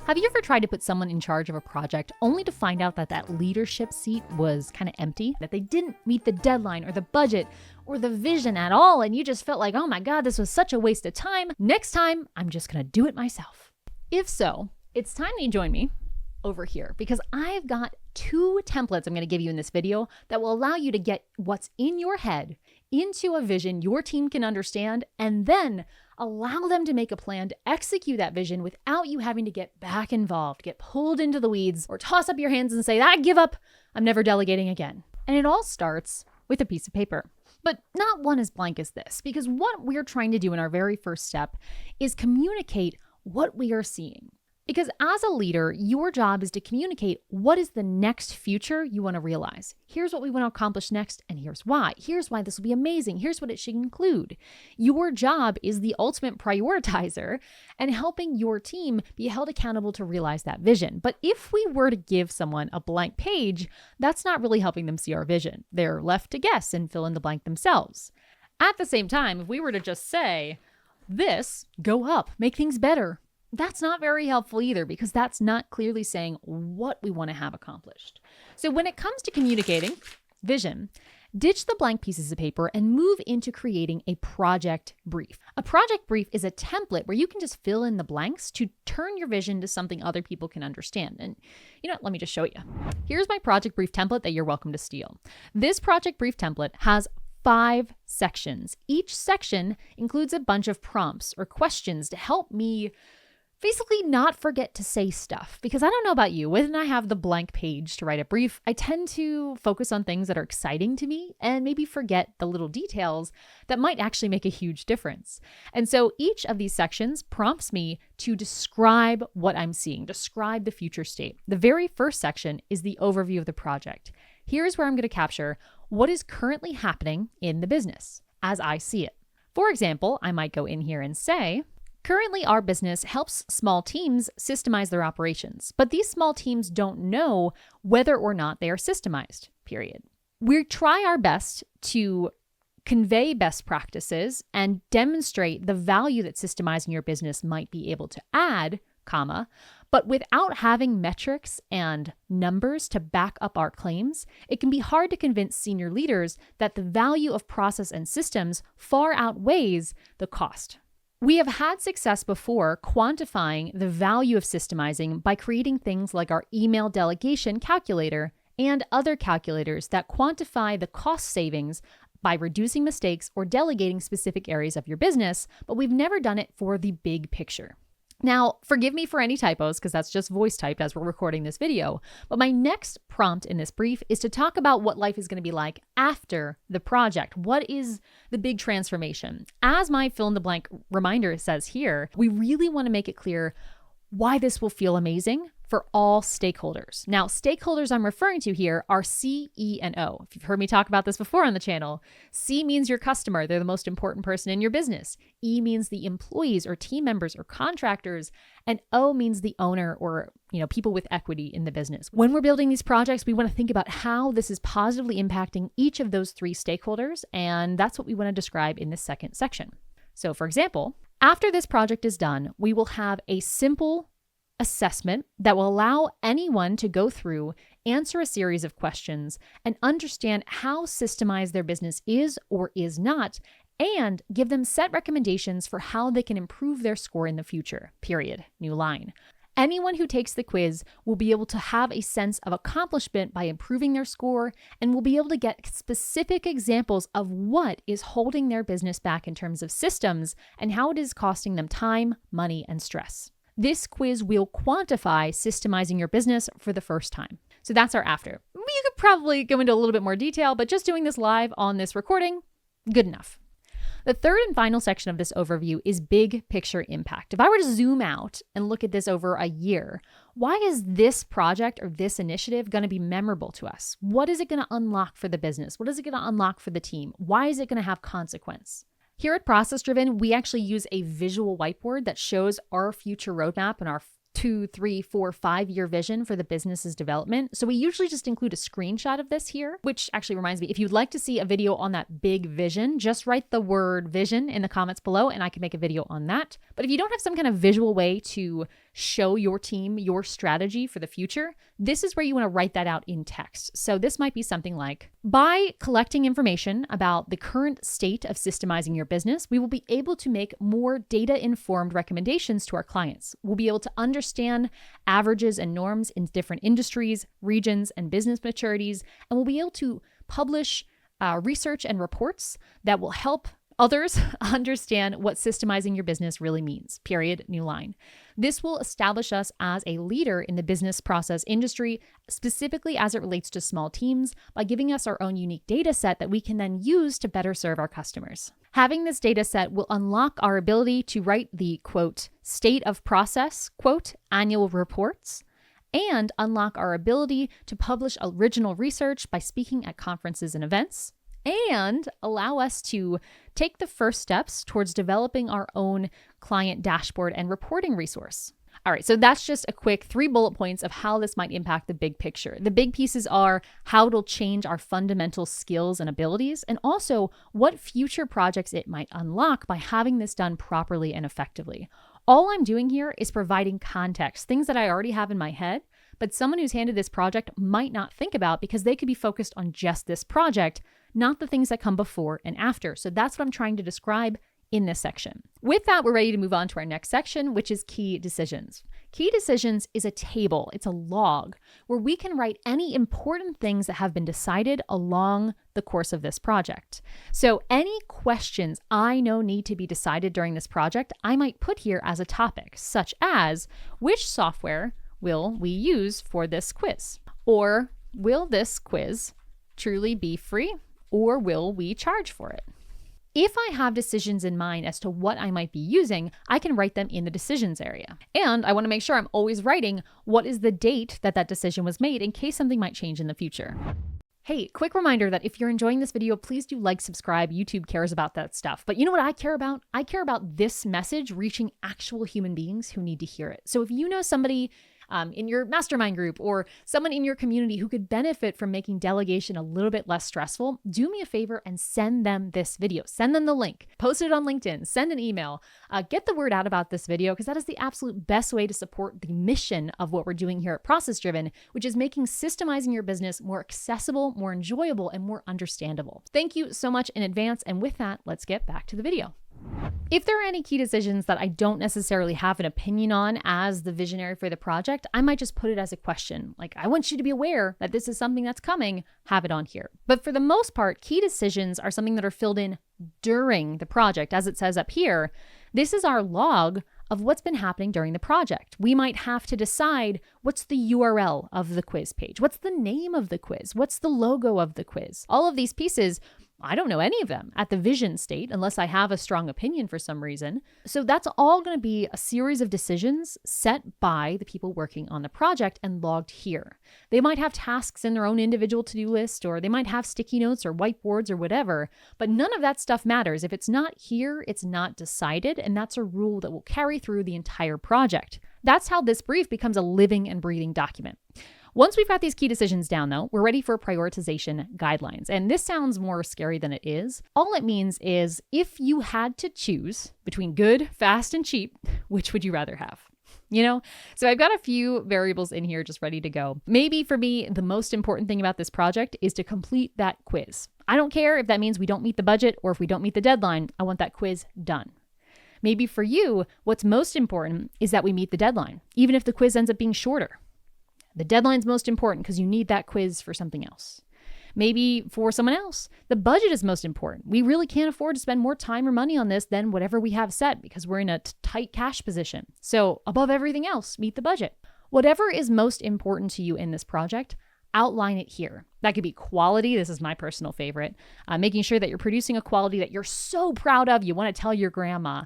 Have you ever tried to put someone in charge of a project only to find out that that leadership seat was kind of empty, that they didn't meet the deadline or the budget or the vision at all, and you just felt like, oh my God, this was such a waste of time. Next time, I'm just gonna do it myself. If so, it's time that you join me over here because I've got 2 templates I'm gonna give you in this video that will allow you to get what's in your head into a vision your team can understand, and then allow them to make a plan to execute that vision without you having to get back involved, get pulled into the weeds, or toss up your hands and say, I give up, I'm never delegating again. And it all starts with a piece of paper. But not one as blank as this, because what we're trying to do in our very first step is communicate what we are seeing. Because as a leader, your job is to communicate what is the next future you want to realize. Here's what we want to accomplish next, and here's why. Here's why this will be amazing. Here's what it should include. Your job is the ultimate prioritizer and helping your team be held accountable to realize that vision. But if we were to give someone a blank page, that's not really helping them see our vision. They're left to guess and fill in the blank themselves. At the same time, if we were to just say, this, go up, make things better, that's not very helpful either because that's not clearly saying what we want to have accomplished. So when it comes to communicating vision, ditch the blank pieces of paper and move into creating a project brief. A project brief is a template where you can just fill in the blanks to turn your vision to something other people can understand. And let me just show you. Here's my project brief template that you're welcome to steal. This project brief template has 5 sections. Each section includes a bunch of prompts or questions to help me basically not forget to say stuff. Because I don't know about you, when I have the blank page to write a brief, I tend to focus on things that are exciting to me and maybe forget the little details that might actually make a huge difference. And so each of these sections prompts me to describe what I'm seeing, describe the future state. The very first section is the overview of the project. Here's where I'm going to capture what is currently happening in the business as I see it. For example, I might go in here and say, currently, our business helps small teams systemize their operations, but these small teams don't know whether or not they are systemized, period. We try our best to convey best practices and demonstrate the value that systemizing your business might be able to add, but without having metrics and numbers to back up our claims, it can be hard to convince senior leaders that the value of process and systems far outweighs the cost. We have had success before quantifying the value of systemizing by creating things like our email delegation calculator and other calculators that quantify the cost savings by reducing mistakes or delegating specific areas of your business, but we've never done it for the big picture. Now, forgive me for any typos because that's just voice typed as we're recording this video, but my next prompt in this brief is to talk about what life is going to be like after the project. What is the big transformation? As my fill in the blank reminder says here, we really want to make it clear why this will feel amazing for all stakeholders. Now, stakeholders I'm referring to here are C, E, and O. If you've heard me talk about this before on the channel, C means your customer. They're the most important person in your business. E means the employees or team members or contractors. And O means the owner or people with equity in the business. When we're building these projects, we want to think about how this is positively impacting each of those 3 stakeholders. And that's what we want to describe in this second section. So for example, after this project is done, we will have a simple assessment that will allow anyone to go through, answer a series of questions, and understand how systemized their business is or is not, and give them set recommendations for how they can improve their score in the future, period. New line. Anyone who takes the quiz will be able to have a sense of accomplishment by improving their score and will be able to get specific examples of what is holding their business back in terms of systems and how it is costing them time, money, and stress. This quiz will quantify systemizing your business for the first time. So that's our after. You could probably go into a little bit more detail, but just doing this live on this recording, good enough. The third and final section of this overview is big picture impact. If I were to zoom out and look at this over a year, why is this project or this initiative going to be memorable to us? What is it going to unlock for the business? What is it going to unlock for the team? Why is it going to have consequence? Here at ProcessDriven, we actually use a visual whiteboard that shows our future roadmap and our 2, 3, 4, 5-year vision for the business's development. So we usually just include a screenshot of this here, which actually reminds me, if you'd like to see a video on that big vision, just write the word vision in the comments below and I can make a video on that. But if you don't have some kind of visual way to show your team your strategy for the future, this is where you want to write that out in text. So this might be something like, by collecting information about the current state of systemizing your business, we will be able to make more data-informed recommendations to our clients. We'll be able to understand averages and norms in different industries, regions, and business maturities, and we'll be able to publish research and reports that will help others understand what systemizing your business really means. Period. New line. This will establish us as a leader in the business process industry, specifically as it relates to small teams, by giving us our own unique data set that we can then use to better serve our customers. Having this data set will unlock our ability to write the, quote, state of process, quote, annual reports, and unlock our ability to publish original research by speaking at conferences and events, and allow us to take the first steps towards developing our own client dashboard and reporting resource. All right, so that's just a quick 3 bullet points of how this might impact the big picture. The big pieces are how it'll change our fundamental skills and abilities, and also what future projects it might unlock by having this done properly and effectively. All I'm doing here is providing context, things that I already have in my head, but someone who's handed this project might not think about because they could be focused on just this project, not the things that come before and after. So that's what I'm trying to describe in this section. With that, we're ready to move on to our next section, which is key decisions. Key decisions is a table, it's a log, where we can write any important things that have been decided along the course of this project. So any questions I know need to be decided during this project, I might put here as a topic, such as, which software will we use for this quiz? Or will this quiz truly be free? Or will we charge for it? If I have decisions in mind as to what I might be using, I can write them in the decisions area. And I want to make sure I'm always writing what is the date that that decision was made in case something might change in the future. Hey, quick reminder that if you're enjoying this video, please do like, subscribe. YouTube cares about that stuff. But you know what I care about? I care about this message reaching actual human beings who need to hear it. So if you know somebody in your mastermind group or someone in your community who could benefit from making delegation a little bit less stressful, do me a favor and send them this video. Send them the link, post it on LinkedIn, send an email, get the word out about this video, because that is the absolute best way to support the mission of what we're doing here at ProcessDriven, which is making systemizing your business more accessible, more enjoyable, and more understandable. Thank you so much in advance. And with that, let's get back to the video. If there are any key decisions that I don't necessarily have an opinion on as the visionary for the project, I might just put it as a question. Like, I want you to be aware that this is something that's coming, have it on here. But for the most part, key decisions are something that are filled in during the project. As it says up here, this is our log of what's been happening during the project. We might have to decide what's the URL of the quiz page, what's the name of the quiz, what's the logo of the quiz. All of these pieces, I don't know any of them at the vision state unless I have a strong opinion for some reason. So that's all going to be a series of decisions set by the people working on the project and logged here. They might have tasks in their own individual to-do list, or they might have sticky notes or whiteboards or whatever, but none of that stuff matters. If it's not here, it's not decided, and that's a rule that will carry through the entire project. That's how this brief becomes a living and breathing document. Once we've got these key decisions down, though, we're ready for prioritization guidelines. And this sounds more scary than it is. All it means is if you had to choose between good, fast, and cheap, which would you rather have? You know, so I've got a few variables in here just ready to go. Maybe for me, the most important thing about this project is to complete that quiz. I don't care if that means we don't meet the budget or if we don't meet the deadline. I want that quiz done. Maybe for you, what's most important is that we meet the deadline, even if the quiz ends up being shorter. The deadline's most important because you need that quiz for something else. Maybe for someone else, the budget is most important. We really can't afford to spend more time or money on this than whatever we have set because we're in a tight cash position. So above everything else, meet the budget. Whatever is most important to you in this project, outline it here. That could be quality. This is my personal favorite. Making sure that you're producing a quality that you're so proud of, you want to tell your grandma.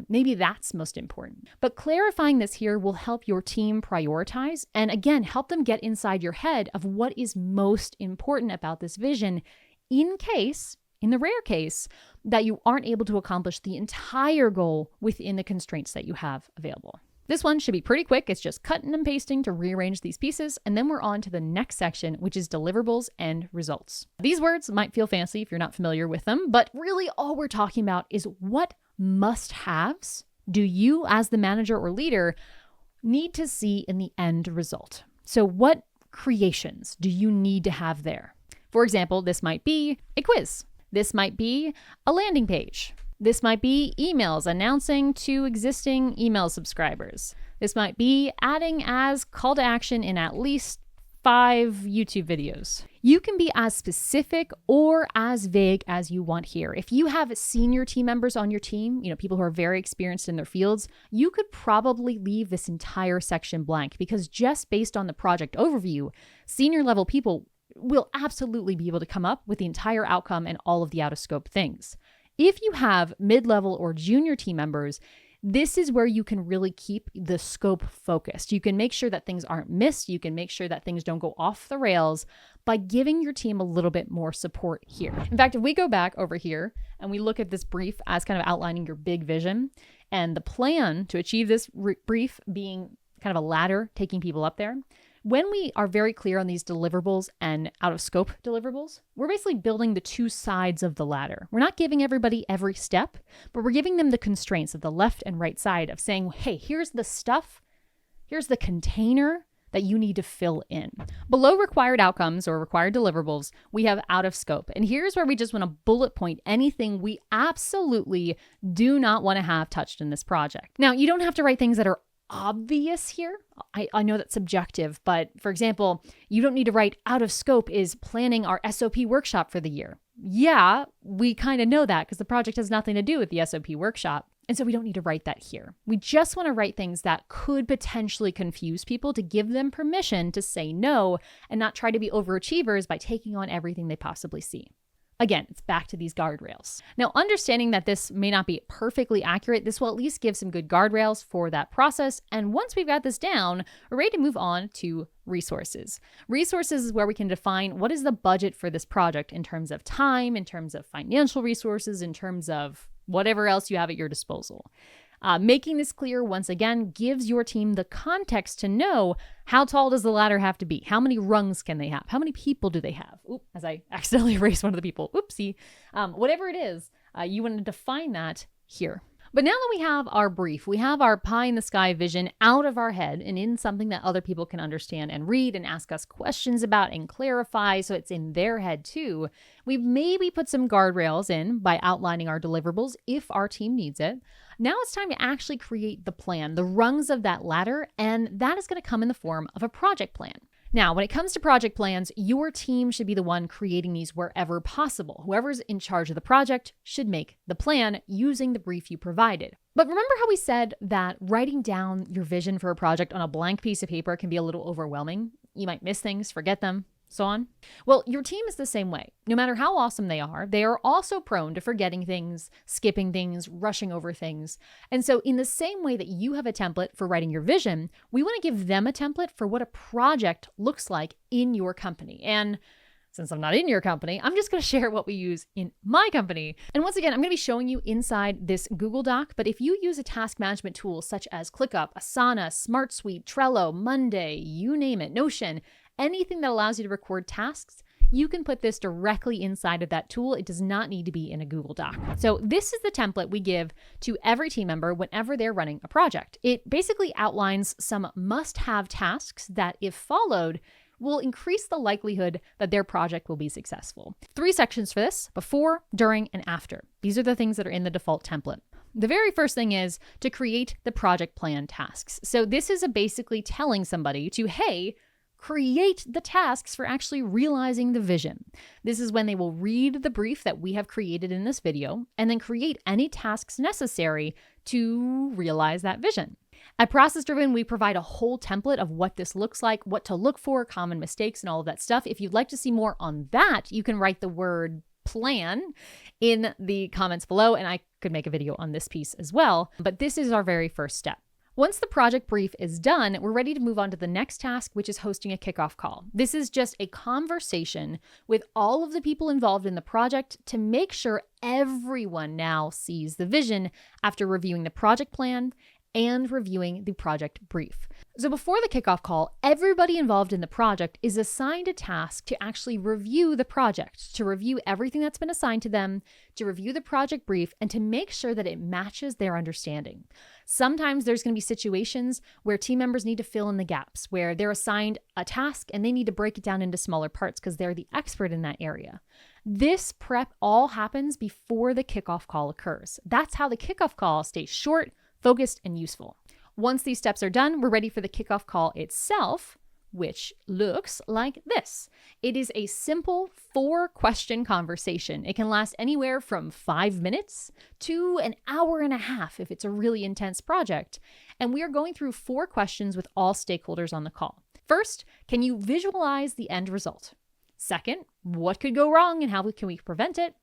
Maybe that's most important. But clarifying this here will help your team prioritize and again, help them get inside your head of what is most important about this vision in the rare case, that you aren't able to accomplish the entire goal within the constraints that you have available. This one should be pretty quick. It's just cutting and pasting to rearrange these pieces. And then we're on to the next section, which is deliverables and results. These words might feel fancy if you're not familiar with them, but really all we're talking about is what must-haves do you as the manager or leader need to see in the end result. So what creations do you need to have there? For example, this might be a quiz. This might be a landing page. This might be emails announcing to existing email subscribers. This might be adding as call to action in at least 5 YouTube videos. You can be as specific or as vague as you want here. If you have senior team members on your team, people who are very experienced in their fields, you could probably leave this entire section blank because just based on the project overview, senior level people will absolutely be able to come up with the entire outcome and all of the out of scope things. If you have mid-level or junior team members, this is where you can really keep the scope focused. You can make sure that things aren't missed. You can make sure that things don't go off the rails by giving your team a little bit more support here. In fact, if we go back over here and we look at this brief as kind of outlining your big vision and the plan to achieve this brief being kind of a ladder taking people up there, when we are very clear on these deliverables and out of scope deliverables, we're basically building the two sides of the ladder. We're not giving everybody every step, but we're giving them the constraints of the left and right side of saying, hey, here's the stuff, here's the container that you need to fill in. Below required outcomes or required deliverables, we have out of scope. And here's where we just want to bullet point anything we absolutely do not want to have touched in this project. Now, you don't have to write things that are obvious here. I know that's subjective, but for example, you don't need to write out of scope is planning our SOP workshop for the year. Yeah, we kind of know that because the project has nothing to do with the SOP workshop. And so we don't need to write that here. We just want to write things that could potentially confuse people to give them permission to say no and not try to be overachievers by taking on everything they possibly see. Again, it's back to these guardrails. Now, understanding that this may not be perfectly accurate, this will at least give some good guardrails for that process. And once we've got this down, we're ready to move on to resources. Resources is where we can define what is the budget for this project in terms of time, in terms of financial resources, in terms of whatever else you have at your disposal. Making this clear, once again, gives your team the context to know how tall does the ladder have to be? How many rungs can they have? How many people do they have? Oop, as I accidentally erased one of the people. Oopsie. Whatever it is, you want to define that here. But now that we have our brief, we have our pie in the sky vision out of our head and in something that other people can understand and read and ask us questions about and clarify so it's in their head too, we've maybe put some guardrails in by outlining our deliverables if our team needs it. Now it's time to actually create the plan, the rungs of that ladder, and that is going to come in the form of a project plan. Now, when it comes to project plans, your team should be the one creating these wherever possible. Whoever's in charge of the project should make the plan using the brief you provided. But remember how we said that writing down your vision for a project on a blank piece of paper can be a little overwhelming? You might miss things, forget them, so on. Well, your team is the same way. No matter how awesome they are also prone to forgetting things, skipping things, rushing over things. And so in the same way that you have a template for writing your vision, we want to give them a template for what a project looks like in your company. And since I'm not in your company, I'm just going to share what we use in my company. And once again, I'm going to be showing you inside this Google Doc, but if you use a task management tool such as ClickUp, Asana, SmartSuite, Trello, Monday, you name it, Notion, anything that allows you to record tasks, you can put this directly inside of that tool. It does not need to be in a Google Doc. So this is the template we give to every team member whenever they're running a project. It basically outlines some must-have tasks that, if followed, will increase the likelihood that their project will be successful. 3 sections for this: before, during, and after. These are the things that are in the default template. The very first thing is to create the project plan tasks. So this is basically telling somebody to, hey, create the tasks for actually realizing the vision. This is when they will read the brief that we have created in this video and then create any tasks necessary to realize that vision. At ProcessDriven, we provide a whole template of what this looks like, what to look for, common mistakes, and all of that stuff. If you'd like to see more on that, you can write the word plan in the comments below, and I could make a video on this piece as well. But this is our very first step. Once the project brief is done, we're ready to move on to the next task, which is hosting a kickoff call. This is just a conversation with all of the people involved in the project to make sure everyone now sees the vision after reviewing the project plan and reviewing the project brief. So before the kickoff call, everybody involved in the project is assigned a task to actually review the project, to review everything that's been assigned to them, to review the project brief, and to make sure that it matches their understanding. Sometimes there's going to be situations where team members need to fill in the gaps, where they're assigned a task and they need to break it down into smaller parts because they're the expert in that area. This prep all happens before the kickoff call occurs. That's how the kickoff call stays short, focused, and useful. Once these steps are done, we're ready for the kickoff call itself, which looks like this. It is a simple 4-question conversation. It can last anywhere from 5 minutes to an hour and a half if it's a really intense project. And we are going through 4 questions with all stakeholders on the call. First, can you visualize the end result? Second, what could go wrong and how can we prevent it?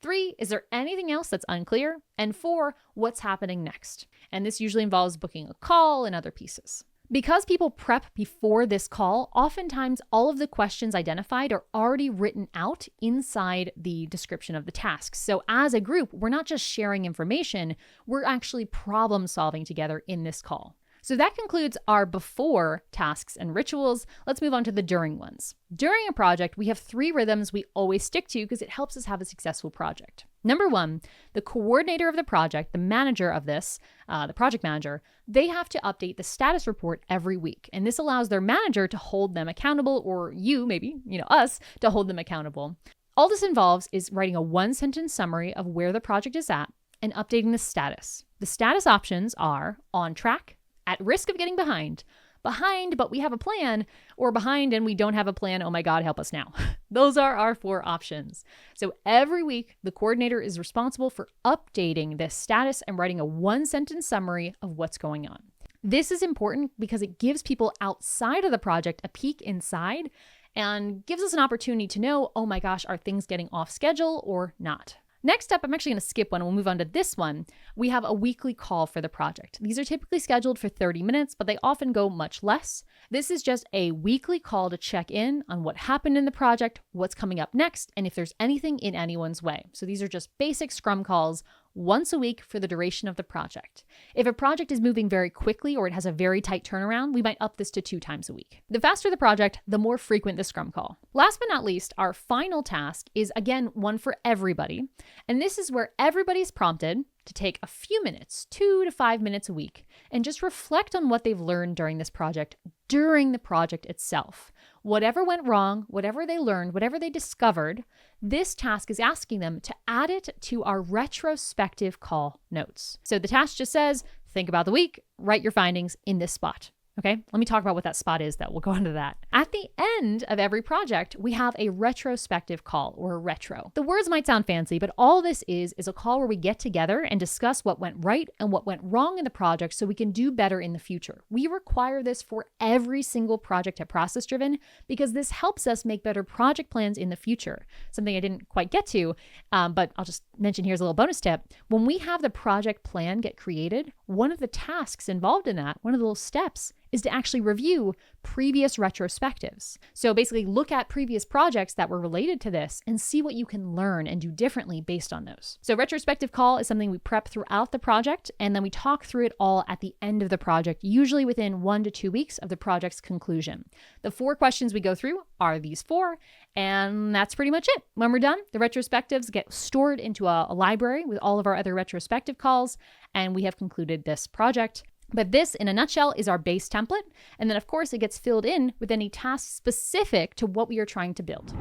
3, is there anything else that's unclear? And 4, what's happening next? And this usually involves booking a call and other pieces. Because people prep before this call, oftentimes all of the questions identified are already written out inside the description of the tasks. So as a group, we're not just sharing information, we're actually problem solving together in this call. So that concludes our before tasks and rituals. Let's move on to the during ones. During a project, we have 3 rhythms we always stick to because it helps us have a successful project. Number 1, the coordinator of the project, the manager of this, the project manager, they have to update the status report every week. And this allows their manager to hold them accountable, or us, to hold them accountable. All this involves is writing a 1-sentence summary of where the project is at and updating the status. The status options are on track, at risk of getting behind, but we have a plan, or behind and we don't have a plan, oh my God, help us now. Those are our 4 options. So every week, the coordinator is responsible for updating this status and writing a 1-sentence summary of what's going on. This is important because it gives people outside of the project a peek inside and gives us an opportunity to know, oh my gosh, are things getting off schedule or not? Next up, I'm actually going to skip one. We'll move on to this one. We have a weekly call for the project. These are typically scheduled for 30 minutes, but they often go much less. This is just a weekly call to check in on what happened in the project, what's coming up next, and if there's anything in anyone's way. So these are just basic Scrum calls once a week for the duration of the project. If a project is moving very quickly or it has a very tight turnaround, we might up this to 2 times a week. The faster the project, the more frequent the Scrum call. Last but not least, our final task is again one for everybody. And this is where everybody's prompted to take a few minutes, 2 to 5 minutes a week, and just reflect on what they've learned during this project, during the project itself. Whatever went wrong, whatever they learned, whatever they discovered, this task is asking them to add it to our retrospective call notes. So the task just says, think about the week, write your findings in this spot. Okay, let me talk about what that spot is, though. We'll go into that. At the end of every project, we have a retrospective call, or a retro. The words might sound fancy, but all this is a call where we get together and discuss what went right and what went wrong in the project so we can do better in the future. We require this for every single project at ProcessDriven because this helps us make better project plans in the future. Something I didn't quite get to, but I'll just mention here's a little bonus tip. When we have the project plan get created, one of the tasks involved in that, one of the little steps, is to actually review previous retrospectives. So basically look at previous projects that were related to this and see what you can learn and do differently based on those. So retrospective call is something we prep throughout the project, and then we talk through it all at the end of the project, usually within 1 to 2 weeks of the project's conclusion. The 4 questions we go through are these 4, and that's pretty much it. When we're done, the retrospectives get stored into a library with all of our other retrospective calls, and we have concluded this project. But this, in a nutshell, is our base template. And then, of course, it gets filled in with any tasks specific to what we are trying to build.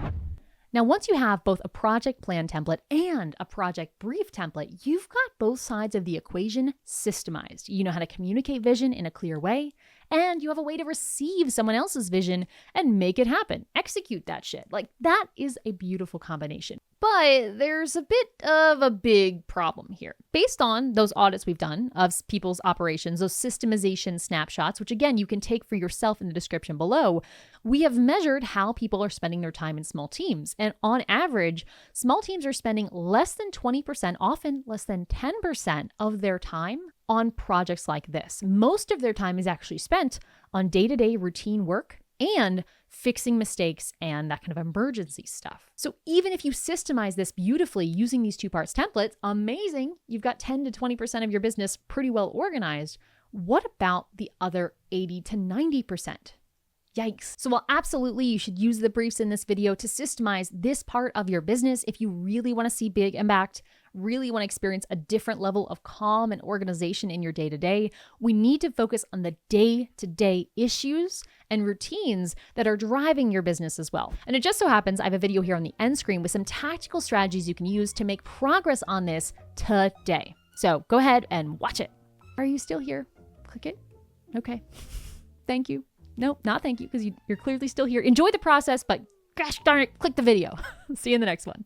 Now, once you have both a project plan template and a project brief template, you've got both sides of the equation systemized. You know how to communicate vision in a clear way, and you have a way to receive someone else's vision and make it happen. Execute that shit. Like, that is a beautiful combination. But there's a bit of a big problem here. Based on those audits we've done of people's operations, those systemization snapshots, which again, you can take for yourself in the description below, we have measured how people are spending their time in small teams. And on average, small teams are spending less than 20%, often less than 10% of their time on projects like this. Most of their time is actually spent on day-to-day routine work and fixing mistakes and that kind of emergency stuff. So even if you systemize this beautifully using these 2 parts templates, amazing, you've got 10 to 20% of your business pretty well organized. What about the other 80 to 90%? Yikes. So while absolutely you should use the briefs in this video to systemize this part of your business, if you really want to see big impact, really want to experience a different level of calm and organization in your day-to-day, we need to focus on the day-to-day issues and routines that are driving your business as well. And it just so happens I have a video here on the end screen with some tactical strategies you can use to make progress on this today. So go ahead and watch it. Are you still here? Click it. Okay. Thank you. Nope, not thank you, because you're clearly still here. Enjoy the process, but gosh darn it, click the video. See you in the next one.